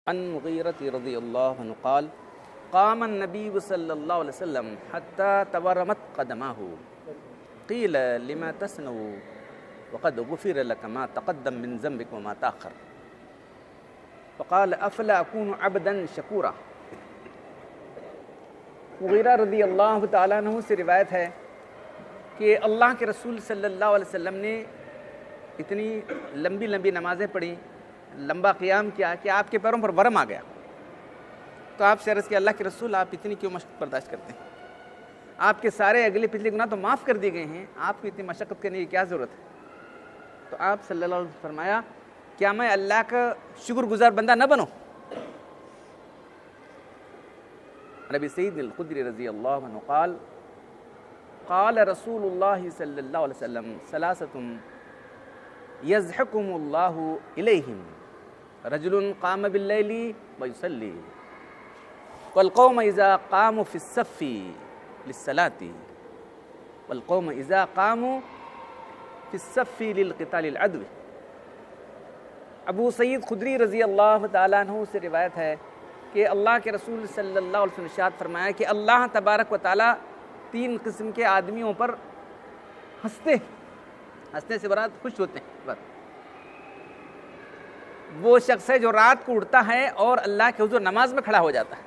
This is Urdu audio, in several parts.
عن مغیرة رضی اللہ عنہ قال قام النبی صلی اللہ علیہ وسلم حتی تورمت قدماہ قیل لما تصنع وقد غفر لك ما تقدم من ذنبك وما تأخر فقال افلا اکون عبدا شکورا۔ مغیرہ رضی اللہ تعالیٰ عنہ سے روایت ہے کہ اللہ کے رسول صلی اللہ علیہ وسلم نے اتنی لمبی لمبی نمازیں پڑھیں، لمبا قیام کیا کہ آپ کے پیروں پر ورم آ گیا۔ تو آپ سے عرض کیا اللہ کے رسول آپ اتنی کیوں مشقت برداشت کرتے ہیں؟ آپ کے سارے اگلے پچھلے گناہ تو معاف کر دیے گئے ہیں، آپ کو اتنی مشقت کرنے کی کیا ضرورت ہے؟ تو آپ صلی اللہ علیہ وسلم نے فرمایا کیا میں اللہ کا شکر گزار بندہ نہ بنوں؟ نبی سعید الخدری رضی اللہ عنہ قال قال رسول اللہ صلی اللہ علیہ وسلم ثلاثۃ یضحکم اللہ الیہم رجل قام باللیل ویصلی والقوم اذا قاموا فی الصف للصلاۃ والقوم اذا قاموا فی الصف للقتال العدو۔ ابو سعید خدری رضی اللہ تعالیٰ عنہ سے روایت ہے کہ اللہ کے رسول صلی اللہ علیہ وسلم نے ارشاد فرمایا کہ اللہ تبارک و تعالیٰ تین قسم کے آدمیوں پر ہنستے سے برات خوش ہوتے ہیں۔ وہ شخص ہے جو رات کو اٹھتا ہے اور اللہ کے حضور نماز میں کھڑا ہو جاتا ہے۔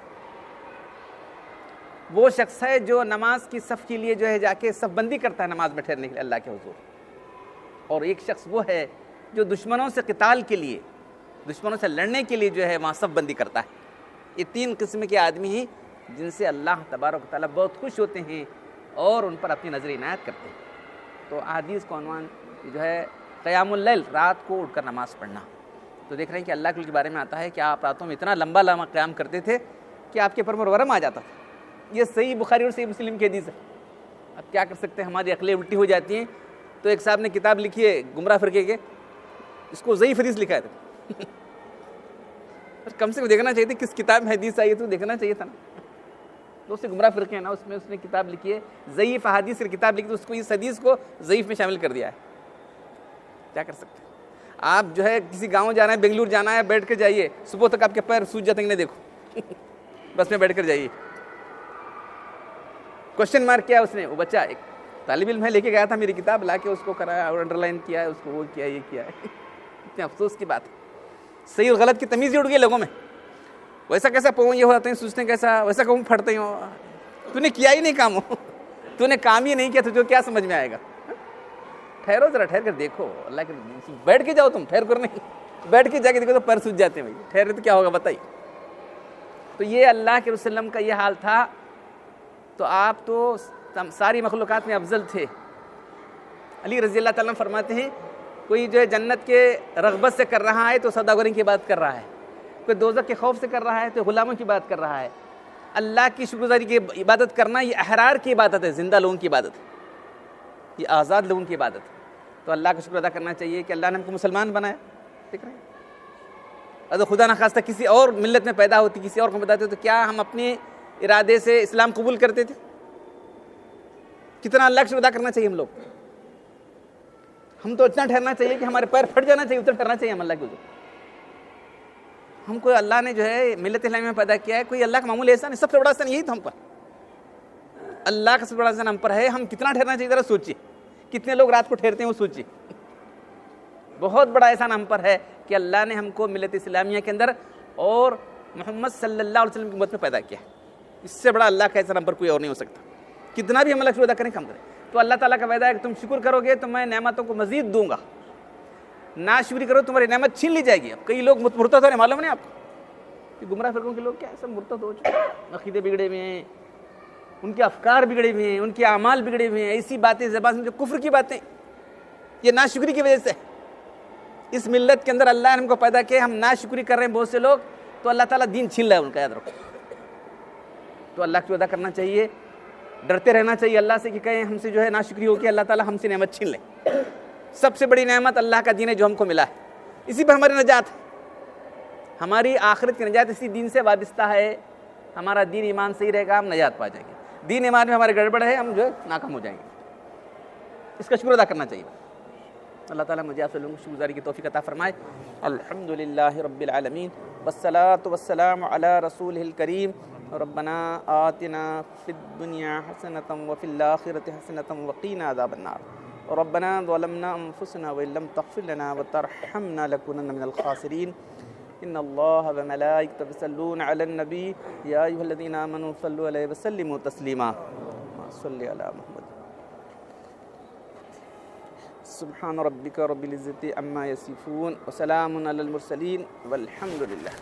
وہ شخص ہے جو نماز کی صف کے لیے جو ہے جا کے صف بندی کرتا ہے نماز میں ٹھہرنے کے لیے اللہ کے حضور۔ اور ایک شخص وہ ہے جو دشمنوں سے قتال کے لیے، دشمنوں سے لڑنے کے لیے جو ہے وہاں صف بندی کرتا ہے۔ یہ تین قسم کے آدمی ہیں جن سے اللہ تبارک و تعالیٰ بہت خوش ہوتے ہیں اور ان پر اپنی نظر عنایت کرتے ہیں۔ تو احادیث کا عنوان جو ہے قیام اللیل، رات کو اٹھ کر نماز پڑھنا۔ تو دیکھ رہے ہیں کہ اللہ کے بارے میں آتا ہے کہ آپ راتوں میں اتنا لمبا لمبا قیام کرتے تھے کہ آپ کے پر ورم آ جاتا تھا۔ یہ صحیح بخاری اور صحیح مسلم کی حدیث ہے۔ اب کیا کر سکتے ہیں، ہماری عقلیں الٹی ہو جاتی ہیں۔ تو ایک صاحب نے کتاب لکھی ہے گمراہ فرقے کے، اس کو ضعیف حدیث لکھا ہے۔ کم سے کم دیکھنا چاہیے تھا کس کتاب میں حدیث آئی ہے، تو دیکھنا چاہیے تھا نا۔ تو اس سے گمراہ فرقے ہیں نا، اس میں اس نے کتاب لکھی ہے ضعیف احادیث کی کتاب لکھی، تو اس کو اس حدیث کو ضعیف میں شامل کر دیا ہے۔ کیا کر سکتے ہیں؟ آپ جو ہے کسی گاؤں جانا ہے، بنگلور جانا ہے، بیٹھ کے جائیے، صبح تک آپ کے پیر سوج جاتے ہیں، دیکھو بس میں بیٹھ کر جائیے۔ کوشچن مارک کیا اس نے، وہ بچہ ایک طالب علم ہے، لے کے گیا تھا میری کتاب، لا کے اس کو کرایا اور انڈر لائن کیا ہے، اس کو وہ کیا، یہ کیا ہے۔ اتنے افسوس کی بات ہے، صحیح اور غلط کی تمیز ہی اڑ گئی لوگوں میں۔ ویسا کیسا پاؤں یہ ہوتے ہیں، سوچتے ہیں کیسا، ویسا کہوں پھٹتے ہوں۔ تو نے کیا ہی نہیں کام، تو نے کام ہی نہیں کیا، تو کیا سمجھ میں آئے گا؟ ٹھہرو ذرا، ٹھہر کر دیکھو اللہ کے، بیٹھ کے جاؤ، تم ٹھہر کر نہیں، بیٹھ کے جا کے دیکھو تو پر سوج جاتے ہیں بھائی، ٹھہرے تو کیا ہوگا بتائیے۔ تو یہ اللہ کے وسلم کا یہ حال تھا۔ تو آپ تو ساری مخلوقات میں افضل تھے۔ علی رضی اللہ تعالیٰ فرماتے ہیں کوئی جو ہے جنت کے رغبت سے کر رہا ہے تو سوداگری کی بات کر رہا ہے، کوئی دوزخ کے خوف سے کر رہا ہے تو غلاموں کی بات کر رہا ہے۔ اللہ کی شکر گزاری کی عبادت کرنا یہ احرار کی عبادت ہے، زندہ لوگوں کی عبادت ہے، یہ آزاد لوگوں کی عبادت ہے۔ تو اللہ کا شکر ادا کرنا چاہیے کہ اللہ نے ہم کو مسلمان بنایا۔ دیکھ رہے ہیں، اگر خدا نخواستہ کسی اور ملت میں پیدا ہوتی، کسی اور کو بتاتے تو کیا ہم اپنے ارادے سے اسلام قبول کرتے تھے؟ کتنا اللہ کا شکر ادا کرنا چاہیے ہم لوگ۔ ہم تو اتنا ٹھہرنا چاہیے کہ ہمارے پیر پھٹ جانا چاہیے، اتنا ٹھہرنا چاہیے ہم اللہ کے حضور۔ ہم کو اللہ نے جو ہے ملت اسلامی میں پیدا کیا ہے، کوئی اللہ کا معمولی احسان ہے، سب سے بڑا احسان یہی تھا ہم پر، اللہ کا سب سے بڑا احسان ہم پر ہے۔ ہم کتنا ٹھہرنا چاہیے ذرا سوچیے، کتنے لوگ رات کو ٹھہرتے ہیں وہ سوچیے۔ بہت بڑا احسان ہم پر ہے کہ اللہ نے ہم کو ملت اسلامیہ کے اندر اور محمد صلی اللہ علیہ وسلم کی امت میں پیدا کیا۔ اس سے بڑا اللہ کا احسان ہم پر کوئی اور نہیں ہو سکتا۔ کتنا بھی ہم اللہ کا شکر ادا کریں کم کریں۔ تو اللہ تعالیٰ کا وعدہ ہے کہ تم شکر کرو گے تو میں نعمتوں کو مزید دوں گا، ناشکری کرو تمہاری نعمت چھین لی جائے گی۔ اب کئی لوگ مرتد ہو رہے ہیں، معلوم نہیں آپ کو کہ گمراہ فرقوں کے لوگ کیا سب مرتد ہو چکے ہیں، عقیدے بگڑے ہوئے ہیں، ان کے افکار بگڑے ہوئے ہیں، ان کے اعمال بگڑے ہوئے ہیں، ایسی باتیں زبان سے جو کفر کی باتیں، یہ ناشکری کی وجہ سے۔ اس ملت کے اندر اللہ نے ہم کو پیدا کیا، ہم ناشکری کر رہے ہیں بہت سے لوگ، تو اللہ تعالیٰ دین چھین رہا ہے ان کا، یاد رکھو۔ تو اللہ کی ادا کرنا چاہیے، ڈرتے رہنا چاہیے اللہ سے کہ کہیں ہم سے جو ہے ناشکری ہو کہ اللہ تعالیٰ ہم سے نعمت چھین لے۔ سب سے بڑی نعمت اللہ کا دین ہے جو ہم کو ملا ہے، اسی پر ہماری نجات ہے، ہماری آخرت کی نجات اسی دین سے وابستہ ہے۔ ہمارا دین ایمان صحیح رہے گا ہم نجات پا جائیں گے، دین ایمان میں ہمارے گڑبڑ ہے ہم جو ہے ناکام ہو جائیں گے۔ اس کا شکر ادا کرنا چاہیے۔ اللہ تعالیٰ مجھے آپ سے لوگوں کو شکر گزاری کی توفیق عطا فرمائے. الحمدللہ رب العالمین والصلاة والسلام علی رسولہ الکریم. ربنا آتنا فی الدنیا حسنۃ وفی الآخرۃ حسنۃ وقینا عذاب النار. ربنا ظلمنا انفسنا وان لم تغفر لنا وترحمنا لنكونن من الخاسرین. ان اللہ وملائکتہ یصلون علی النبی یا ایھا الذین آمنوا صلوا علیہ وسلموا تسلیما. صلی علی محمد. سبحان ربک رب العزة عما یصفون وسلام علی المرسلین والحمد للہ.